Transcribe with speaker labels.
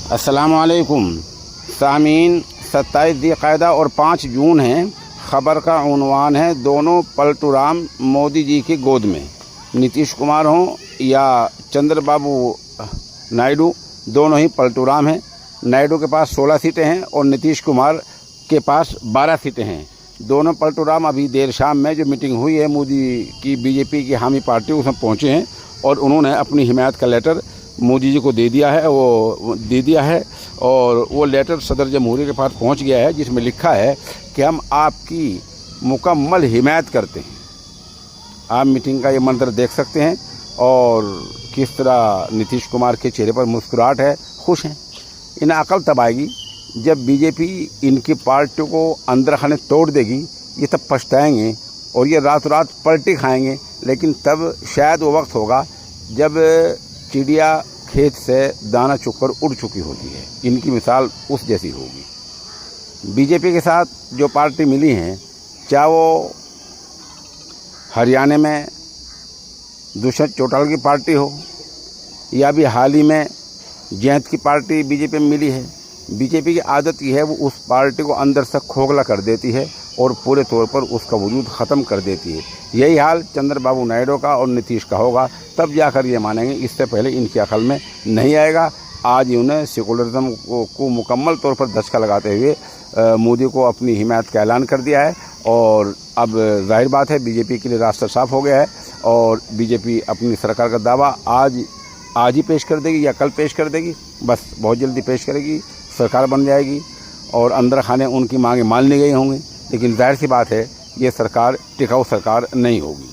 Speaker 1: अस्सलामुअलैकुम सामीन। 27 ज़िलक़ादा और 5 जून है। ख़बर का उन्वान है दोनों पलटू राम मोदी जी की गोद में। नीतीश कुमार हों या चंद्रबाबू नायडू, दोनों ही पलटू राम हैं। नायडू के पास 16 सीटें हैं और नीतीश कुमार के पास 12 सीटें हैं। दोनों पलटू राम अभी देर शाम में जो मीटिंग हुई है मोदी की बीजेपी की हामी पार्टी, उसमें पहुँचे हैं और उन्होंने अपनी हिमायत का लेटर मोदी जी को दे दिया है। और वो लेटर सदर जमहूरियत के पास पहुंच गया है, जिसमें लिखा है कि हम आपकी मुकम्मल हिमायत करते हैं। आप मीटिंग का ये मंत्र देख सकते हैं और किस तरह नीतीश कुमार के चेहरे पर मुस्कुराहट है, खुश हैं। इन्हें अकल तब आएगी जब बीजेपी इनकी पार्टी को अंदर खाने तोड़ देगी। ये तब पछताएंगे और ये रात रात पलटी खाएंगे। लेकिन तब शायद वो वक्त होगा जब चिड़िया खेत से दाना चुगकर उड़ चुकी होती है। इनकी मिसाल उस जैसी होगी। बीजेपी के साथ जो पार्टी मिली हैं, चाहे वो हरियाणा में दुष्यंत चौटाला की पार्टी हो या भी हाल ही में जयंत की पार्टी बीजेपी में मिली है, बीजेपी की आदत यह है वो उस पार्टी को अंदर से खोखला कर देती है और पूरे तौर पर उसका वजूद ख़त्म कर देती है। यही हाल चंद्रबाबू नायडू का और नीतीश का होगा, तब जाकर ये मानेंगे। इससे पहले इनकी अकल में नहीं आएगा। आज उन्हें सेकुलरिज्म को मुकम्मल तौर पर धचका लगाते हुए मोदी को अपनी हिमायत का ऐलान कर दिया है। और अब जाहिर बात है बीजेपी के लिए रास्ता साफ हो गया है और बीजेपी अपनी सरकार का दावा आज ही पेश कर देगी या कल पेश कर देगी। बस बहुत जल्दी पेश करेगी, सरकार बन जाएगी और अंदर खाने उनकी मांगें मान ली गई होंगी। लेकिन जाहिर सी बात है ये सरकार टिकाऊ सरकार नहीं होगी।